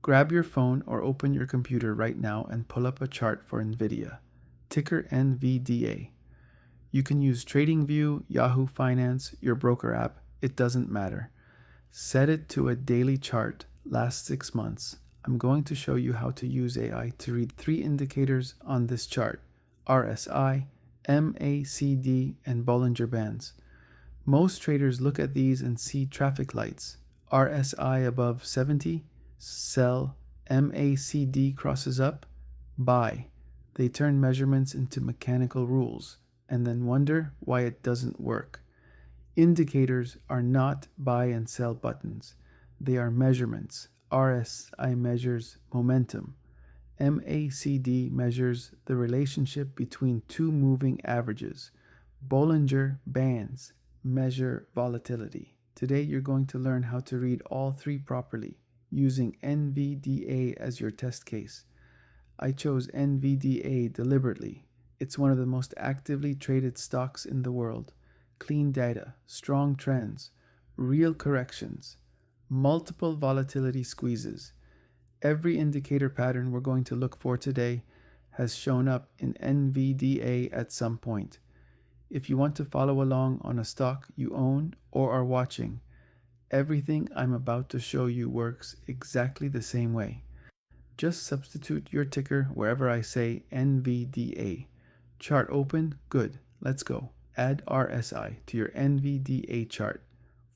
Grab your phone or open your computer right now and pull up a chart for NVIDIA, ticker NVDA. You can use TradingView, Yahoo Finance, your broker app, it doesn't matter. Set it to a daily chart, last 6 months. I'm going to show you how to use AI to read 3 indicators on this chart: RSI, MACD, and Bollinger Bands. Most traders look at these and see traffic lights. RSI above 70, sell. MACD crosses up, buy. They turn measurements into mechanical rules and then wonder why it doesn't work. Indicators are not buy and sell buttons. They are measurements. RSI measures momentum. MACD measures the relationship between two moving averages. Bollinger Bands measure volatility. Today you're going to learn how to read all 3 properly using NVDA as your test case. I chose NVDA deliberately. It's one of the most actively traded stocks in the world. Clean data, strong trends, real corrections, multiple volatility squeezes. Every indicator pattern we're going to look for today has shown up in NVDA at some point. If you want to follow along on a stock you own or are watching, everything I'm about to show you works exactly the same way. Just substitute your ticker wherever I say NVDA. Chart open, good, let's go. Add RSI to your NVDA chart.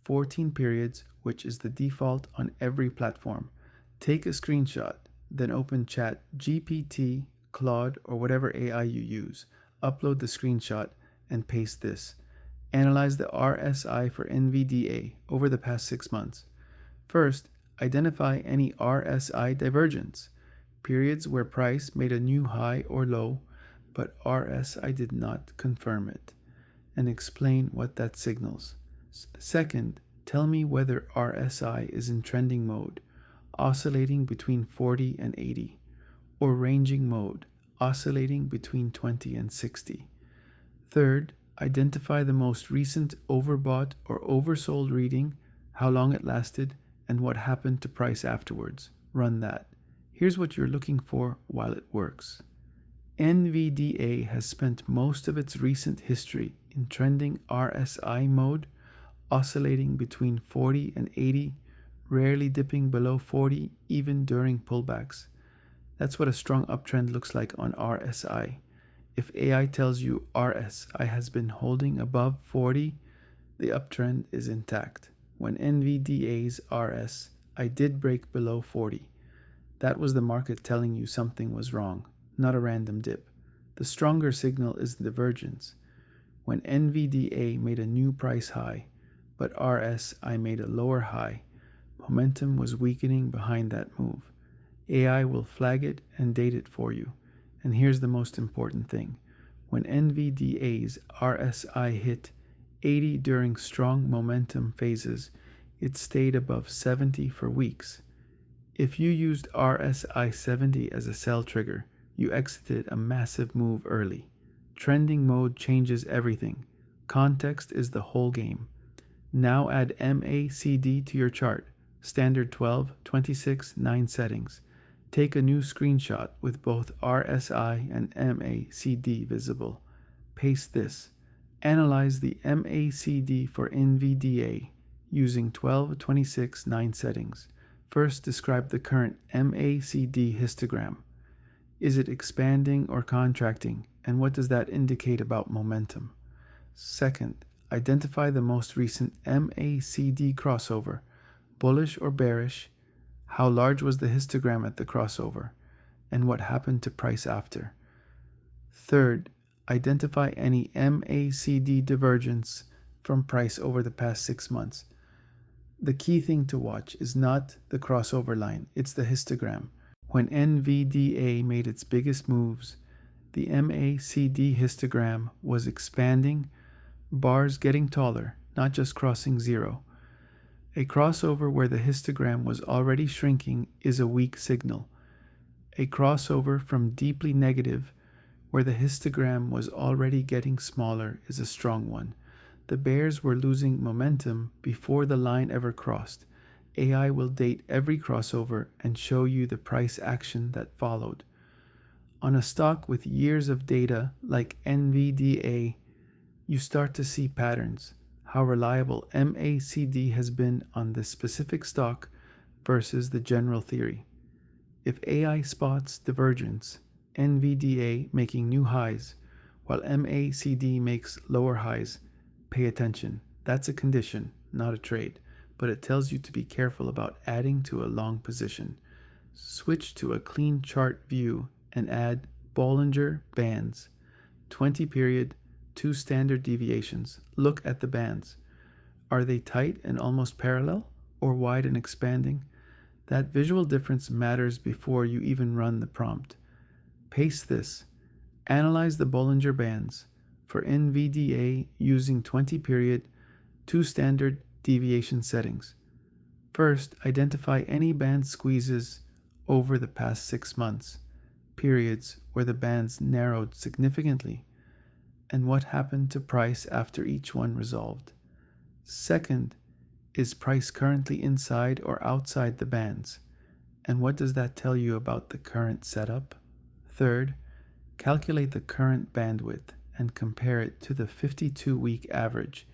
14 periods, which is the default on every platform. Take a screenshot, then open Chat GPT, Claude, or whatever AI you use. Upload the screenshot and paste this. Analyze the RSI for NVDA over the past 6 months. First, identify any RSI divergence, periods where price made a new high or low, but RSI did not confirm it, and explain what that signals. Second, tell me whether RSI is in trending mode, oscillating between 40 and 80, or ranging mode, oscillating between 20 and 60. Third, identify the most recent overbought or oversold reading, how long it lasted, and what happened to price afterwards. Run that. Here's what you're looking for while it works. NVDA has spent most of its recent history in trending RSI mode, oscillating between 40 and 80, rarely dipping below 40 even during pullbacks. That's what a strong uptrend looks like on RSI. If AI tells you RSI has been holding above 40, the uptrend is intact. When NVDA's RSI did break below 40, that was the market telling you something was wrong, not a random dip. The stronger signal is divergence. When NVDA made a new price high, but RSI made a lower high, momentum was weakening behind that move. AI will flag it and date it for you. And here's the most important thing. When NVDA's RSI hit 80 during strong momentum phases, it stayed above 70 for weeks. If you used RSI 70 as a sell trigger, you exited a massive move early. Trending mode changes everything. Context is the whole game. Now add MACD to your chart. Standard 12, 26, 9 settings. Take a new screenshot with both RSI and MACD visible. Paste this. Analyze the MACD for NVDA using 12, 26, 9 settings. First, describe the current MACD histogram. Is it expanding or contracting, and what does that indicate about momentum? Second, identify the most recent MACD crossover, bullish or bearish, how large was the histogram at the crossover, and what happened to price after. Third, identify any MACD divergence from price over the past 6 months. The key thing to watch is not the crossover line, it's the histogram. When NVDA made its biggest moves, the MACD histogram was expanding, bars getting taller, not just crossing zero. A crossover where the histogram was already shrinking is a weak signal. A crossover from deeply negative, where the histogram was already getting smaller, is a strong one. The bears were losing momentum before the line ever crossed. AI will date every crossover and show you the price action that followed. On a stock with years of data like NVDA, you start to see patterns, how reliable MACD has been on this specific stock versus the general theory. If AI spots divergence, NVDA making new highs, while MACD makes lower highs, pay attention. That's a condition, not a trade, but it tells you to be careful about adding to a long position. Switch to a clean chart view and add Bollinger Bands, 20 period, 2 standard deviations. Look at the bands. Are they tight and almost parallel, or wide and expanding? That visual difference matters before you even run the prompt. Paste this. Analyze the Bollinger Bands for NVDA using 20 period, 2 standard deviation settings. First, identify any band squeezes over the past 6 months, periods where the bands narrowed significantly, and what happened to price after each one resolved. Second, is price currently inside or outside the bands? And what does that tell you about the current setup? Third, calculate the current bandwidth and compare it to the 52-week average.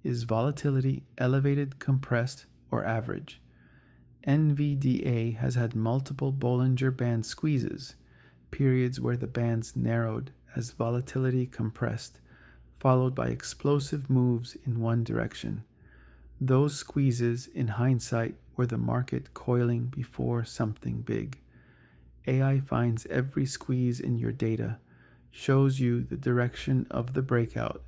Is volatility elevated, compressed, or average? NVDA has had multiple Bollinger Band squeezes, periods where the bands narrowed as volatility compressed, followed by explosive moves in one direction. Those squeezes, in hindsight, were the market coiling before something big. AI finds every squeeze in your data, shows you the direction of the breakout,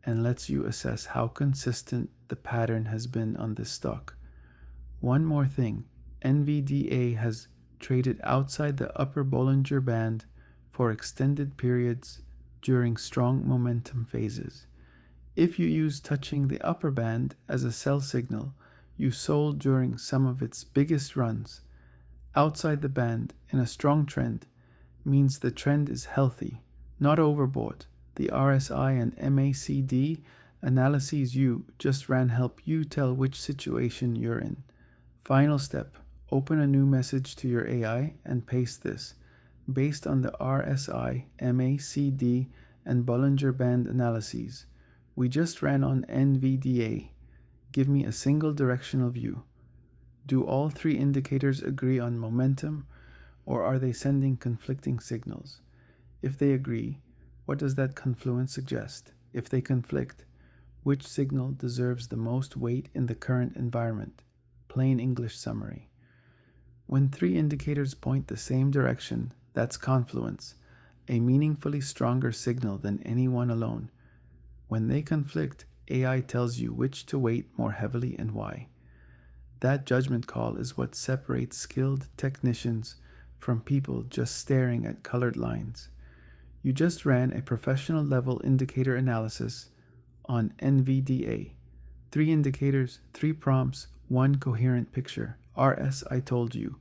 and lets you assess how consistent the pattern has been on this stock. One more thing, NVDA has traded outside the upper Bollinger Band for extended periods during strong momentum phases. If you use touching the upper band as a sell signal, you sold during some of its biggest runs. Outside the band in a strong trend means the trend is healthy, not overbought. The RSI and MACD analyses you just ran help you tell which situation you're in. Final step, open a new message to your AI and paste this. Based on the RSI, MACD, and Bollinger Band analyses, we just ran on NVDA. Give me a single directional view. Do all three indicators agree on momentum, or are they sending conflicting signals? If they agree, what does that confluence suggest? If they conflict, which signal deserves the most weight in the current environment? Plain English summary. When three indicators point the same direction, that's confluence, a meaningfully stronger signal than any one alone. When they conflict, AI tells you which to weight more heavily and why. That judgment call is what separates skilled technicians from people just staring at colored lines. You just ran a professional level indicator analysis on NVDA. 3 indicators, 3 prompts, 1 coherent picture. RSI told you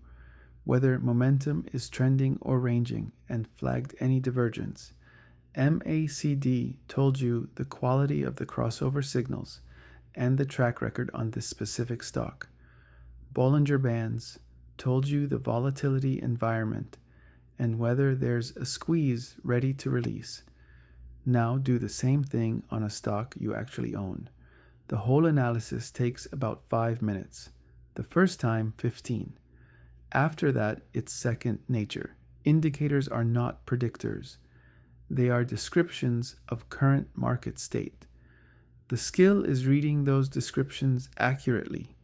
whether momentum is trending or ranging and flagged any divergence. MACD told you the quality of the crossover signals and the track record on this specific stock. Bollinger Bands told you the volatility environment and whether there's a squeeze ready to release. Now do the same thing on a stock you actually own. The whole analysis takes about 5 minutes. The first time, 15. After that, it's second nature. Indicators are not predictors. They are descriptions of current market state. The skill is reading those descriptions accurately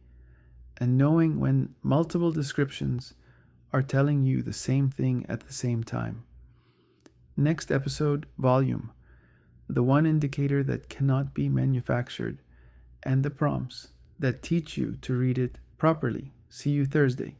and knowing when multiple descriptions are telling you the same thing at the same time. Next episode, volume, the one indicator that cannot be manufactured, and the prompts that teach you to read it properly. See you Thursday.